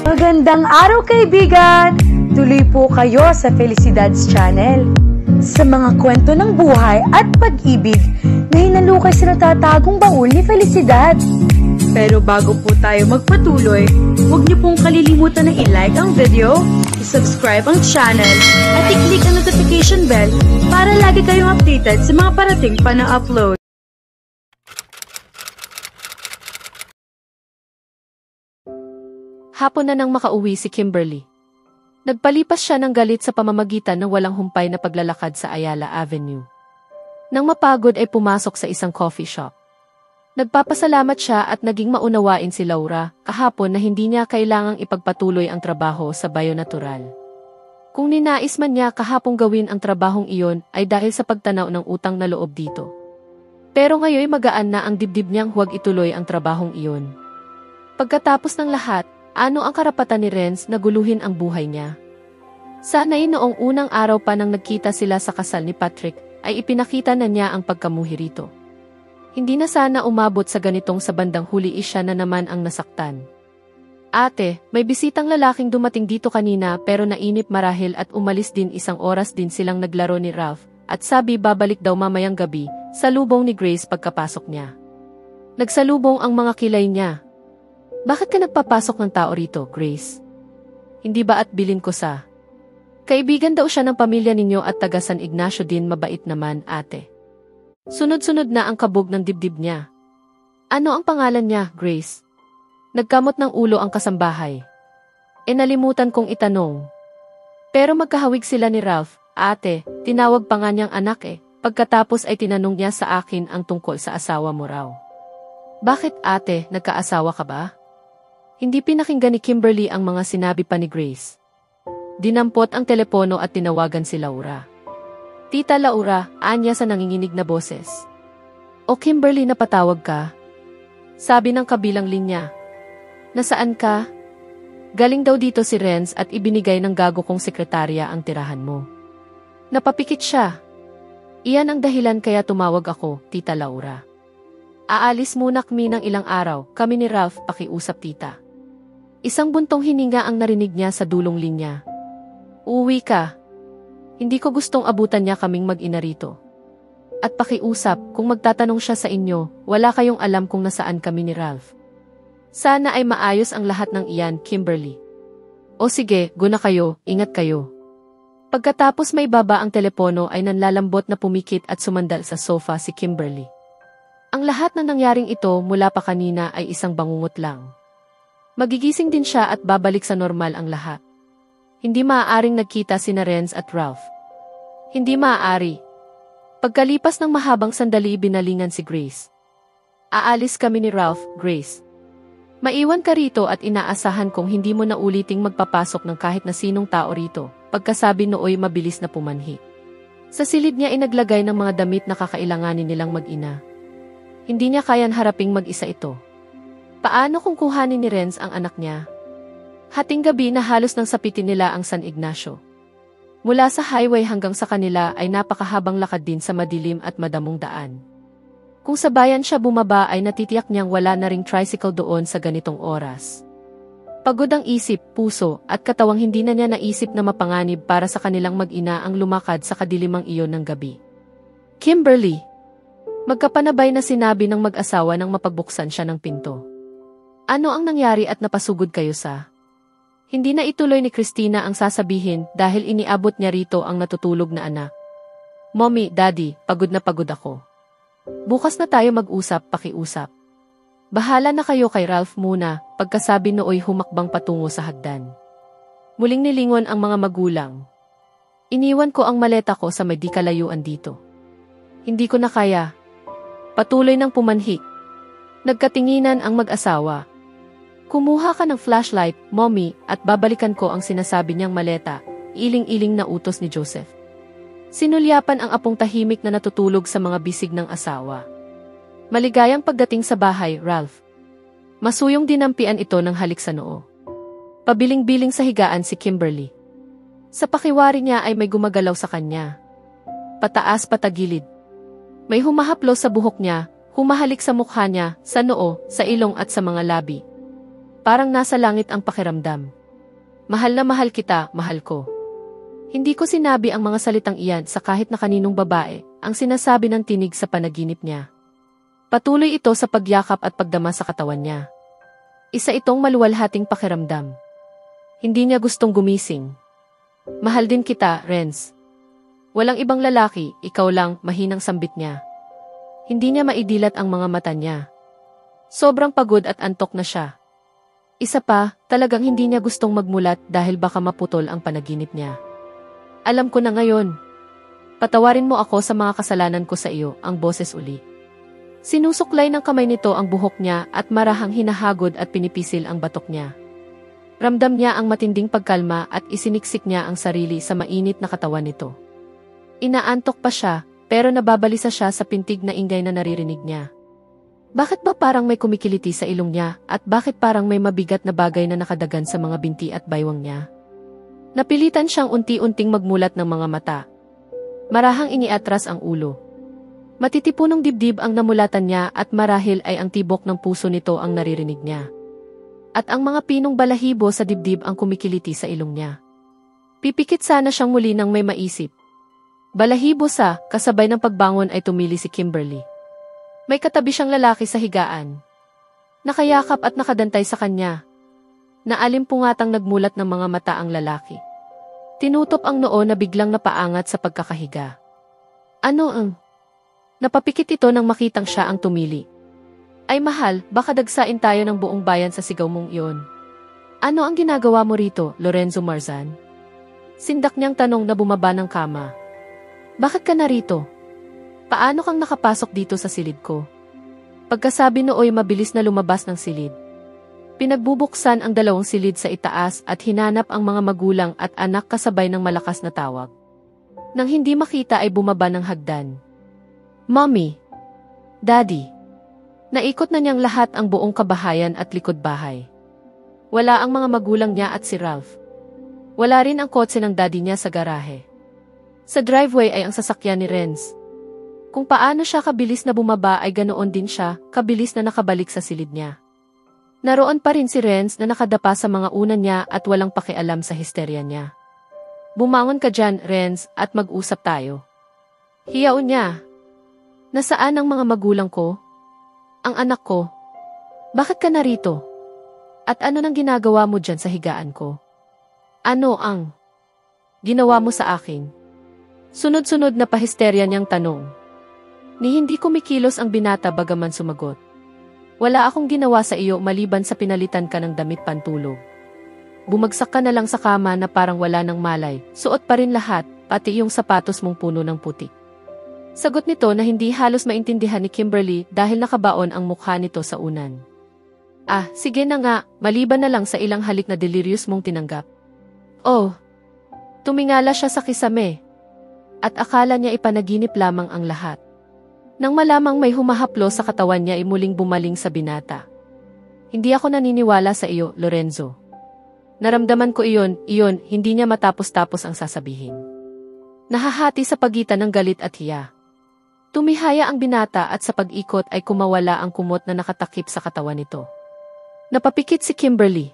Magandang araw kaibigan! Tuloy po kayo sa Felicidad's Channel. Sa mga kwento ng buhay at pag-ibig na hinalukay sa natatagong baul ni Felicidad. Pero bago po tayo magpatuloy, huwag niyo pong kalilimutan na i-like ang video, i-subscribe ang channel, at i-click ang notification bell para lagi kayong updated sa mga parating pa na upload. Hapon na nang makauwi si Kimberly. Nagpalipas siya ng galit sa pamamagitan ng walang humpay na paglalakad sa Ayala Avenue. Nang mapagod ay pumasok sa isang coffee shop. Nagpapasalamat siya at naging maunawain si Laura kahapon na hindi niya kailangang ipagpatuloy ang trabaho sa Bionatural. Kung ninais man niya kahapong gawin ang trabahong iyon ay dahil sa pagtanaw ng utang na loob dito. Pero ngayon magaan na ang dibdib niyang huwag ituloy ang trabahong iyon. Pagkatapos ng lahat, ano ang karapatan ni Renz na guluhin ang buhay niya? Sana'y noong unang araw pa nang nagkita sila sa kasal ni Patrick, ay ipinakita na niya ang pagkamuhi rito. Hindi na sana umabot sa ganitong sa bandang huli siya na naman ang nasaktan. Ate, may bisitang lalaking dumating dito kanina pero nainip marahil at umalis din, isang oras din silang naglaro ni Ralph, at sabi babalik daw mamayang gabi, salubong ni Grace pagkapasok niya. Nagsalubong ang mga kilay niya. Bakit ka nagpapasok ng tao rito, Grace? Hindi ba at bilin ko sa... Kaibigan daw siya ng pamilya ninyo at taga San Ignacio din, mabait naman, ate. Sunod-sunod na ang kabog ng dibdib niya. Ano ang pangalan niya, Grace? Nagkamot ng ulo ang kasambahay. Nalimutan kong itanong. Pero magkahawig sila ni Ralph, ate, tinawag pa nga niyang anak pagkatapos ay tinanong niya sa akin ang tungkol sa asawa mo raw. Bakit ate, nagkaasawa ka ba? Hindi pinakinggan ni Kimberly ang mga sinabi pa ni Grace. Dinampot ang telepono at tinawagan si Laura. Tita Laura, anya sa nanginginig na boses. O Kimberly, napatawag ka? Sabi ng kabilang linya. Nasaan ka? Galing daw dito si Renz at ibinigay ng gago kong sekretarya ang tirahan mo. Napapikit siya. Iyan ang dahilan kaya tumawag ako, Tita Laura. Aalis muna kami ng ilang araw, kami ni Ralph, pakiusap tita. Isang buntong hininga ang narinig niya sa dulong linya. Uuwi ka. Hindi ko gustong abutan niya kaming mag-ina rito. At pakiusap, kung magtatanong siya sa inyo, wala kayong alam kung nasaan kami ni Ralph. Sana ay maayos ang lahat ng iyan, Kimberly. O sige, guna kayo, ingat kayo. Pagkatapos may baba ang telepono ay nanlalambot na pumikit at sumandal sa sofa si Kimberly. Ang lahat na nangyaring ito mula pa kanina ay isang bangungot lang. Magigising din siya at babalik sa normal ang lahat. Hindi maaaring nagkita sina Renz at Ralph. Hindi maaari. Pagkalipas ng mahabang sandali binalingan si Grace. Aalis kami ni Ralph, Grace. Maiwan ka rito at inaasahan kong hindi mo na uliting magpapasok ng kahit na sinong tao rito, pagkasabi nooy mabilis na pumanhi. Sa silid niya inaglagay ng mga damit na kakailanganin nilang mag-ina. Hindi niya kayan haraping mag-isa ito. Paano kung kuhanin ni Renz ang anak niya? Hating gabi na halos nang sapitin nila ang San Ignacio. Mula sa highway hanggang sa kanila ay napakahabang lakad din sa madilim at madamong daan. Kung sa bayan siya bumaba ay natitiyak niyang wala na ring tricycle doon sa ganitong oras. Pagod ang isip, puso, at katawang hindi na niya naisip na mapanganib para sa kanilang mag-ina ang lumakad sa kadilimang iyon ng gabi. Kimberly! Magkapanabay na sinabi ng mag-asawa nang mapagbuksan siya ng pinto. Ano ang nangyari at napasugod kayo sa... Hindi na ituloy ni Christina ang sasabihin dahil iniabot niya rito ang natutulog na anak. Mommy, Daddy, pagod na pagod ako. Bukas na tayo mag-usap, pakiusap. Bahala na kayo kay Ralph muna, pagkasabi nooy humakbang patungo sa hagdan. Muling nilingon ang mga magulang. Iniwan ko ang maleta ko sa may di kalayuan dito. Hindi ko na kaya. Patuloy ng pumanhik. Nagkatinginan ang mag-asawa. Kumuha ka ng flashlight, Mommy, at babalikan ko ang sinasabi niyang maleta, iling-iling na utos ni Joseph. Sinulyapan ang apong tahimik na natutulog sa mga bisig ng asawa. Maligayang pagdating sa bahay, Ralph. Masuyong dinampian ito ng halik sa noo. Pabiling-biling sa higaan si Kimberly. Sa pakiwari niya ay may gumagalaw sa kanya. Pataas patagilid. May humahaplo sa buhok niya, humahalik sa mukha niya, sa noo, sa ilong at sa mga labi. Parang nasa langit ang pakiramdam. Mahal na mahal kita, mahal ko. Hindi ko sinabi ang mga salitang iyan sa kahit na kaninong babae, ang sinasabi ng tinig sa panaginip niya. Patuloy ito sa pagyakap at pagdama sa katawan niya. Isa itong maluwalhating pakiramdam. Hindi niya gustong gumising. Mahal din kita, Renz. Walang ibang lalaki, ikaw lang, mahinang sambit niya. Hindi niya maidilat ang mga mata niya. Sobrang pagod at antok na siya. Isa pa, talagang hindi niya gustong magmulat dahil baka maputol ang panaginip niya. Alam ko na ngayon. Patawarin mo ako sa mga kasalanan ko sa iyo, ang boses uli. Sinusuklay ng kamay nito ang buhok niya at marahang hinahagod at pinipisil ang batok niya. Ramdam niya ang matinding pagkalma at isiniksik niya ang sarili sa mainit na katawan nito. Inaantok pa siya, pero nababalisa siya sa pintig na ingay na naririnig niya. Bakit ba parang may kumikiliti sa ilong niya at bakit parang may mabigat na bagay na nakadagan sa mga binti at baywang niya? Napilitan siyang unti-unting magmulat ng mga mata. Marahang iniatras ang ulo. Matitipunong dibdib ang namulatan niya at marahil ay ang tibok ng puso nito ang naririnig niya. At ang mga pinong balahibo sa dibdib ang kumikiliti sa ilong niya. Pipikit sana siyang muli nang may maisip. Balahibo sa, kasabay ng pagbangon ay tumili si Kimberly. May katabi siyang lalaki sa higaan. Nakayakap at nakadantay sa kanya. Naalimpungatang nagmulat ng mga mata ang lalaki. Tinutop ang noo na biglang napaangat sa pagkakahiga. Ano ang? Napapikit ito nang makitang siya ang tumili. Ay mahal, baka dagsain tayo ng buong bayan sa sigaw mong iyon. Ano ang ginagawa mo rito, Lorenzo Marzan? Sindak niyang tanong na bumaba ng kama. Bakit ka narito? Paano kang nakapasok dito sa silid ko? Pagkasabi nooy mabilis na lumabas ng silid. Pinagbubuksan ang dalawang silid sa itaas at hinanap ang mga magulang at anak kasabay ng malakas na tawag. Nang hindi makita ay bumaba ng hagdan. Mommy! Daddy! Naikot na niyang lahat ang buong kabahayan at likod bahay. Wala ang mga magulang niya at si Ralph. Wala rin ang kotse ng daddy niya sa garahe. Sa driveway ay ang sasakyan ni Renz. Kung paano siya kabilis na bumaba ay ganoon din siya, kabilis na nakabalik sa silid niya. Naroon pa rin si Renz na nakadapa sa mga unan niya at walang pakialam sa histerya niya. Bumangon ka dyan, Renz, at mag-usap tayo. Hiyaon niya. Nasaan ang mga magulang ko? Ang anak ko? Bakit ka narito? At ano nang ginagawa mo dyan sa higaan ko? Ano ang ginawa mo sa akin? Sunod-sunod na pahisterya niyang tanong. Ni hindi kumikilos ang binata bagaman sumagot. Wala akong ginawa sa iyo maliban sa pinalitan ka ng damit pantulog. Bumagsak ka na lang sa kama na parang wala ng malay, suot pa rin lahat, pati yung sapatos mong puno ng putik. Sagot nito na hindi halos maintindihan ni Kimberly dahil nakabaon ang mukha nito sa unan. Ah, sige na nga, maliban na lang sa ilang halik na delirious mong tinanggap. Oh, tumingala siya sa kisame. At akala niya ipanaginip lamang ang lahat. Nang malamang may humahaplo sa katawan niya ay muling bumaling sa binata. Hindi ako naniniwala sa iyo, Lorenzo. Naramdaman ko iyon, hindi niya matapos-tapos ang sasabihin. Nahahati sa pagitan ng galit at hiya. Tumihaya ang binata at sa pag-ikot ay kumawala ang kumot na nakatakip sa katawan nito. Napapikit si Kimberly.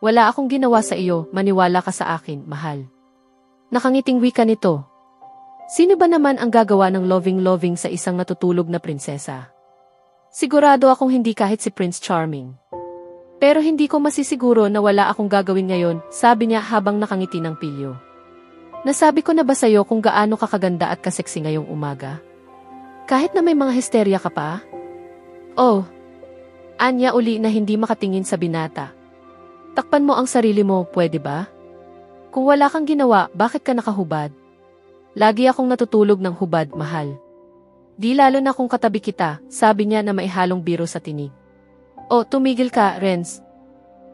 Wala akong ginawa sa iyo, maniwala ka sa akin, mahal. Nakangiting wika nito. Sino ba naman ang gagawa ng loving-loving sa isang natutulog na prinsesa? Sigurado akong hindi kahit si Prince Charming. Pero hindi ko masisiguro na wala akong gagawin ngayon, sabi niya habang nakangiti ng pilyo. Nasabi ko na ba sa'yo kung gaano kakaganda at kaseksi ngayong umaga? Kahit na may mga histerya ka pa? Oh, anya uli na hindi makatingin sa binata. Takpan mo ang sarili mo, pwede ba? Kung wala kang ginawa, bakit ka nakahubad? Lagi akong natutulog ng hubad, mahal. Di lalo na kung katabi kita, sabi niya na may halong biro sa tinig. Oh, tumigil ka, Renz.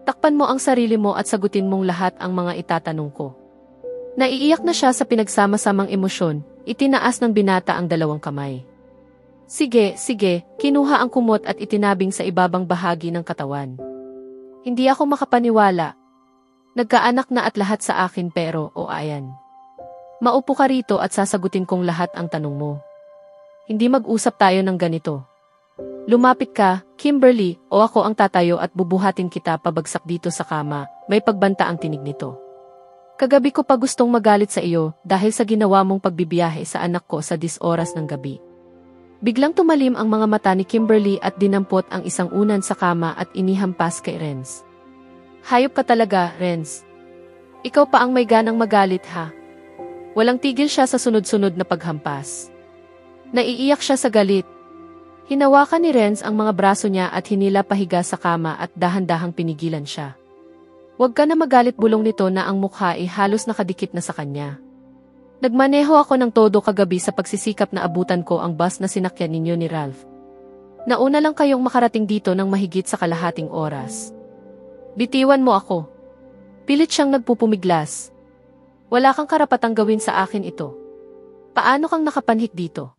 Takpan mo ang sarili mo at sagutin mong lahat ang mga itatanong ko. Naiiyak na siya sa pinagsama-samang emosyon, itinaas ng binata ang dalawang kamay. Sige, kinuha ang kumot at itinabing sa ibabang bahagi ng katawan. Hindi ako makapaniwala. Nagkaanak na at lahat sa akin pero, ayan. Maupo ka rito at sasagutin kong lahat ang tanong mo. Hindi mag-usap tayo ng ganito. Lumapit ka, Kimberly, o ako ang tatayo at bubuhatin kita pabagsak dito sa kama, may pagbanta ang tinig nito. Kagabi ko pa gustong magalit sa iyo dahil sa ginawa mong pagbibiyahe sa anak ko sa 10 oras ng gabi. Biglang tumalim ang mga mata ni Kimberly at dinampot ang isang unan sa kama at inihampas kay Renz. Hayop ka talaga, Renz. Ikaw pa ang may ganang magalit ha. Walang tigil siya sa sunod-sunod na paghampas. Naiiyak siya sa galit. Hinawakan ni Renz ang mga braso niya at hinila pahiga sa kama at dahan-dahang pinigilan siya. Huwag ka na magalit, bulong nito na ang mukha ay halos nakadikit na sa kanya. Nagmaneho ako ng todo kagabi sa pagsisikap na abutan ko ang bus na sinakyan ninyo ni Ralph. Nauna lang kayong makarating dito ng mahigit sa kalahating oras. Bitiwan mo ako. Pilit siyang nagpupumiglas. Wala kang karapatang gawin sa akin ito. Paano kang nakapanhik dito?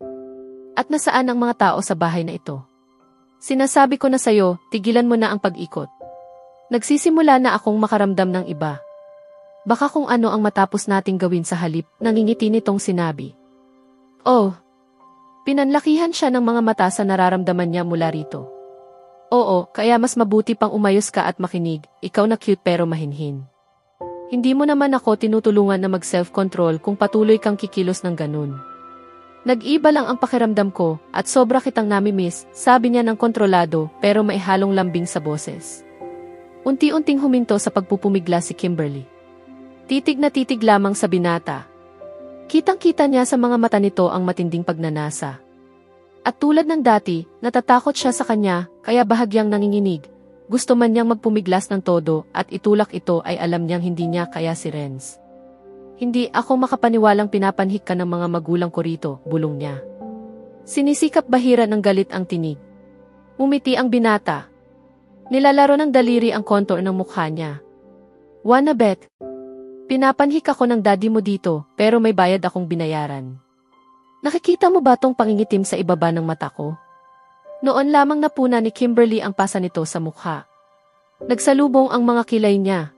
At nasaan ang mga tao sa bahay na ito? Sinasabi ko na sayo, tigilan mo na ang pag-ikot. Nagsisimula na akong makaramdam ng iba. Baka kung ano ang matapos nating gawin sa halip, nangingiti nitong sinabi. Oh, pinanlakihan siya ng mga mata sa nararamdaman niya mula rito. Oo, kaya mas mabuti pang umayos ka at makinig, ikaw na cute pero mahinhin. Hindi mo naman ako tinutulungan na mag-self-control kung patuloy kang kikilos ng ganun. Nag-iba lang ang pakiramdam ko at sobra kitang namimiss, sabi niya ng kontrolado pero may halong lambing sa boses. Unti-unting huminto sa pagpupumigla si Kimberly. Titig na titig lamang sa binata. Kitang-kita niya sa mga mata nito ang matinding pagnanasa. At tulad ng dati, natatakot siya sa kanya kaya bahagyang nanginginig. Gusto man niyang magpumiglas ng todo at itulak ito ay alam niyang hindi niya kaya si Renz. Hindi ako makapaniwalang pinapanhik ka ng mga magulang ko rito, bulong niya. Sinisikap bahira ng galit ang tinig. Umiti ang binata. Nilalaro ng daliri ang kontor ng mukha niya. Wanna bet? Pinapanhik ako ng daddy mo dito, pero may bayad akong binayaran. Nakikita mo ba tong pangingitim sa ibaba ng mata ko? Noon lamang napuna ni Kimberly ang pasa nito sa mukha. Nagsalubong ang mga kilay niya.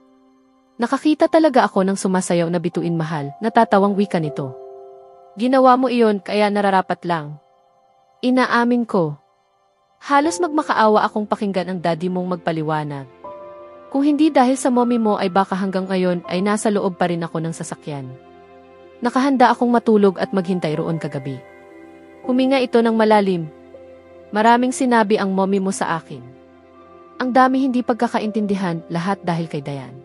Nakakita talaga ako ng sumasayaw na bituin mahal, natatawang wika nito. Ginawa mo iyon kaya nararapat lang. Inaamin ko. Halos magmakaawa akong pakinggan ang daddy mong magpaliwanag. Kung hindi dahil sa mommy mo ay baka hanggang ngayon ay nasa loob pa rin ako ng sasakyan. Nakahanda akong matulog at maghintay roon kagabi. Huminga ito ng malalim. Maraming sinabi ang mommy mo sa akin. Ang dami hindi pagkakaintindihan, lahat dahil kay Diane.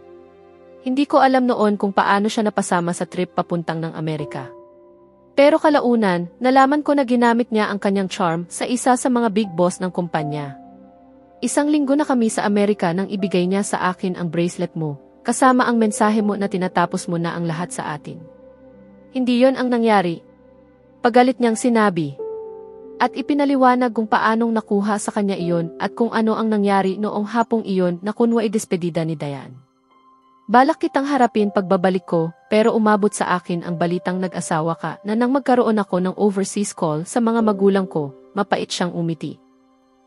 Hindi ko alam noon kung paano siya napasama sa trip papuntang ng Amerika. Pero kalaunan, nalaman ko na ginamit niya ang kanyang charm sa isa sa mga big boss ng kumpanya. Isang linggo na kami sa Amerika nang ibigay niya sa akin ang bracelet mo, kasama ang mensahe mo na tinatapos mo na ang lahat sa atin. Hindi yon ang nangyari. Pagalit niyang sinabi. At ipinaliwanag kung paanong nakuha sa kanya iyon at kung ano ang nangyari noong hapong iyon na kunwari despedida ni Diane. Balak kitang harapin pagbabalik ko, pero umabot sa akin ang balitang nag-asawa ka na nang magkaroon ako ng overseas call sa mga magulang ko, mapait siyang umiti.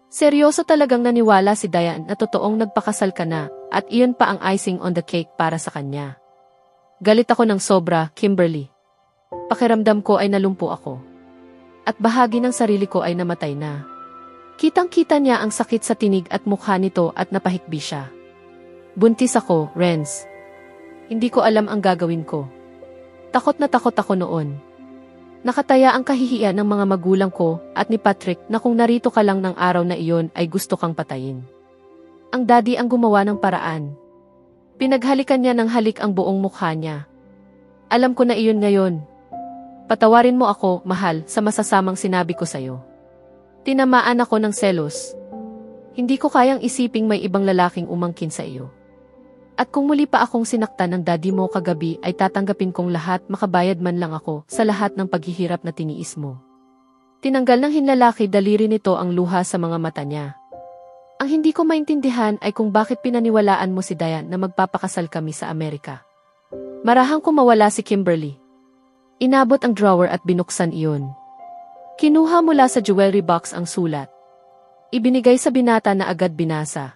Seryoso talagang naniwala si Diane na totoong nagpakasal ka na, at iyon pa ang icing on the cake para sa kanya. Galit ako ng sobra, Kimberly. Pakiramdam ko ay nalumpo ako. At bahagi ng sarili ko ay namatay na. Kitang-kita niya ang sakit sa tinig at mukha nito at napahikbi siya. Buntis ako, Renz. Hindi ko alam ang gagawin ko. Takot na takot ako noon. Nakataya ang kahihiyan ng mga magulang ko at ni Patrick na kung narito ka lang ng araw na iyon ay gusto kang patayin. Ang daddy ang gumawa ng paraan. Pinaghalikan niya ng halik ang buong mukha niya. Alam ko na iyon ngayon. Patawarin mo ako, mahal, sa masasamang sinabi ko sa'yo. Tinamaan ako ng selos. Hindi ko kayang isiping may ibang lalaking umangkin sa iyo. At kung muli pa akong sinaktan ng daddy mo kagabi ay tatanggapin kong lahat, makabayad man lang ako sa lahat ng paghihirap na tiniis mo. Tinanggal ng hinlalaki daliri nito ang luha sa mga mata niya. Ang hindi ko maintindihan ay kung bakit pinaniwalaan mo si Diane na magpapakasal kami sa Amerika. Marahang kumawala si Kimberly. Inabot ang drawer at binuksan iyon. Kinuha mula sa jewelry box ang sulat. Ibinigay sa binata na agad binasa.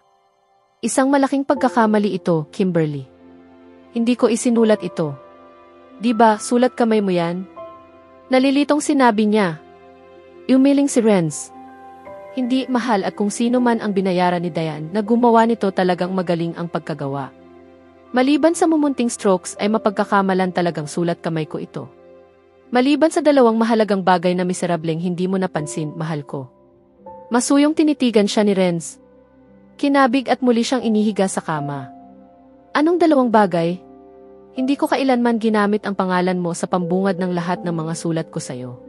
Isang malaking pagkakamali ito, Kimberly. Hindi ko isinulat ito. Di ba, sulat kamay mo yan? Nalilitong sinabi niya. Umiling si Renz. Hindi, mahal, at kung sino man ang binayaran ni Diane na gumawa nito talagang magaling ang pagkagawa. Maliban sa mumunting strokes ay mapagkakamalan talagang sulat kamay ko ito. Maliban sa dalawang mahalagang bagay na miserableng hindi mo napansin, mahal ko. Masuyong tinitigan siya ni Renz. Kinabig at muli siyang inihiga sa kama. Anong dalawang bagay? Hindi ko kailanman ginamit ang pangalan mo sa pambungad ng lahat ng mga sulat ko sa'yo.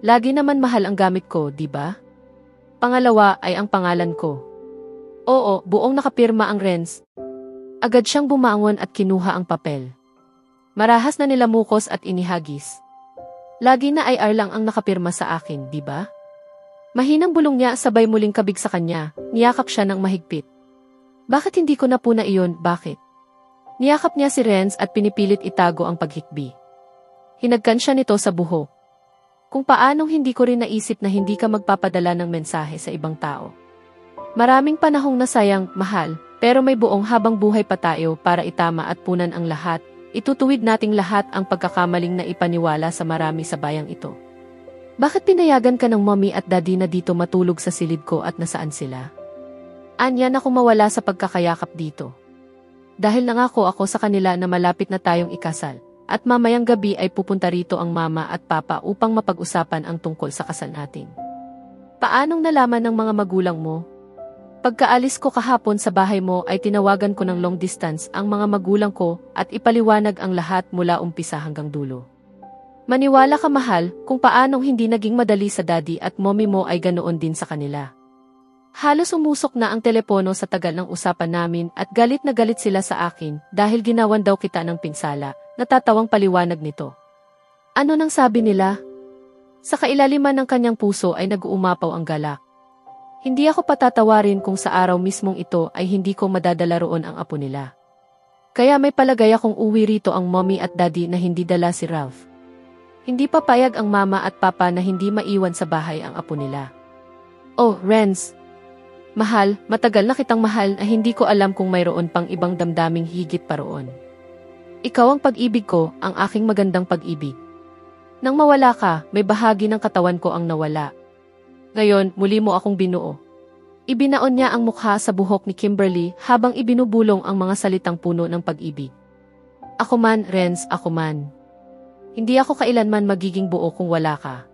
Lagi naman mahal ang gamit ko, di ba? Pangalawa ay ang pangalan ko. Oo, buong nakapirma ang Renz. Agad siyang bumangon at kinuha ang papel. Marahas na nilamukos at inihagis. Lagi na IR lang ang nakapirma sa akin, di ba? Mahinang bulong niya sabay muling kabig sa kanya, niyakap siya ng mahigpit. Bakit hindi ko napuna iyon, bakit? Niyakap niya si Renz at pinipilit itago ang paghikbi. Hinagkan siya nito sa buhok. Kung paanong hindi ko rin naisip na hindi ka magpapadala ng mensahe sa ibang tao. Maraming panahong nasayang, mahal, pero may buong habang buhay pa tayo para itama at punan ang lahat. Itutuwid nating lahat ang pagkakamaling na ipaniwala sa marami sa bayang ito. Bakit pinayagan ka ng mommy at daddy na dito matulog sa silid ko at nasaan sila? Anya na kung mawala sa pagkakayakap dito. Dahil nangako ako sa kanila na malapit na tayong ikasal. At mamayang gabi ay pupunta rito ang mama at papa upang mapag-usapan ang tungkol sa kasal natin. Paanong nalaman ng mga magulang mo? Pagkaalis ko kahapon sa bahay mo ay tinawagan ko ng long distance ang mga magulang ko at ipaliwanag ang lahat mula umpisa hanggang dulo. Maniwala ka, mahal, kung paanong hindi naging madali sa daddy at mommy mo ay ganoon din sa kanila. Halos umusok na ang telepono sa tagal ng usapan namin at galit na galit sila sa akin dahil ginawan daw kita ng pinsala. Natatawang paliwanag nito. Ano nang sabi nila? Sa kailaliman ng kanyang puso ay nag-uumapaw ang galak. Hindi ako patatawarin kung sa araw mismong ito ay hindi ko madadala roon ang apo nila. Kaya may palagay akong uwi rito ang mommy at daddy na hindi dala si Ralph. Hindi papayag ang mama at papa na hindi maiwan sa bahay ang apo nila. Oh, Renz. Mahal, matagal na kitang mahal na hindi ko alam kung mayroon pang ibang damdaming higit pa roon. Ikaw ang pag-ibig ko, ang aking magandang pag-ibig. Nang mawala ka, may bahagi ng katawan ko ang nawala. Ngayon, muli mo akong binuo. Ibinaon niya ang mukha sa buhok ni Kimberly habang ibinubulong ang mga salitang puno ng pag-ibig. Ako man, Renz, ako man. Hindi ako kailanman magiging buo kung wala ka.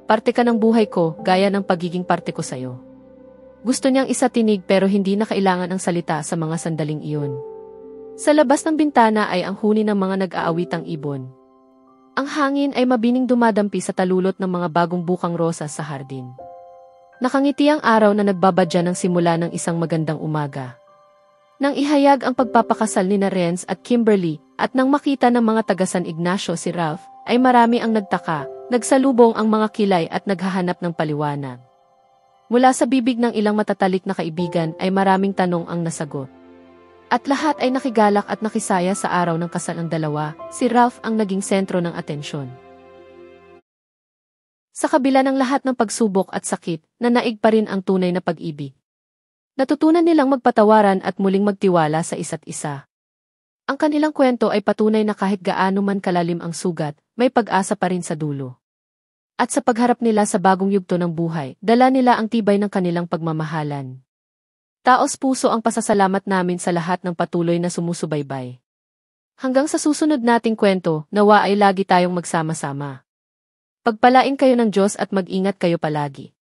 Parte ka ng buhay ko, gaya ng pagiging parte ko sa'yo. Gusto niyang isatinig pero hindi na kailangan ang salita sa mga sandaling iyon. Sa labas ng bintana ay ang huni ng mga nag-aawitang ibon. Ang hangin ay mabining dumadampi sa talulot ng mga bagong bukang rosas sa hardin. Nakangiti ang araw na nagbabadya ng simula ng isang magandang umaga. Nang ihayag ang pagpapakasal ni Renz at Kimberly at nang makita ng mga taga San Ignacio si Ralph, ay marami ang nagtaka, nagsalubong ang mga kilay at naghahanap ng paliwanag. Mula sa bibig ng ilang matatalik na kaibigan ay maraming tanong ang nasagot. At lahat ay nakigalak at nakisaya sa araw ng kasal ng dalawa, si Ralph ang naging sentro ng atensyon. Sa kabila ng lahat ng pagsubok at sakit, nanaig pa rin ang tunay na pag-ibig. Natutunan nilang magpatawaran at muling magtiwala sa isa't isa. Ang kanilang kwento ay patunay na kahit gaano man kalalim ang sugat, may pag-asa pa rin sa dulo. At sa pagharap nila sa bagong yugto ng buhay, dala nila ang tibay ng kanilang pagmamahalan. Taos puso ang pasasalamat namin sa lahat ng patuloy na sumusubaybay. Hanggang sa susunod nating kwento, nawa ay lagi tayong magsama-sama. Pagpalain kayo ng Diyos at mag-ingat kayo palagi.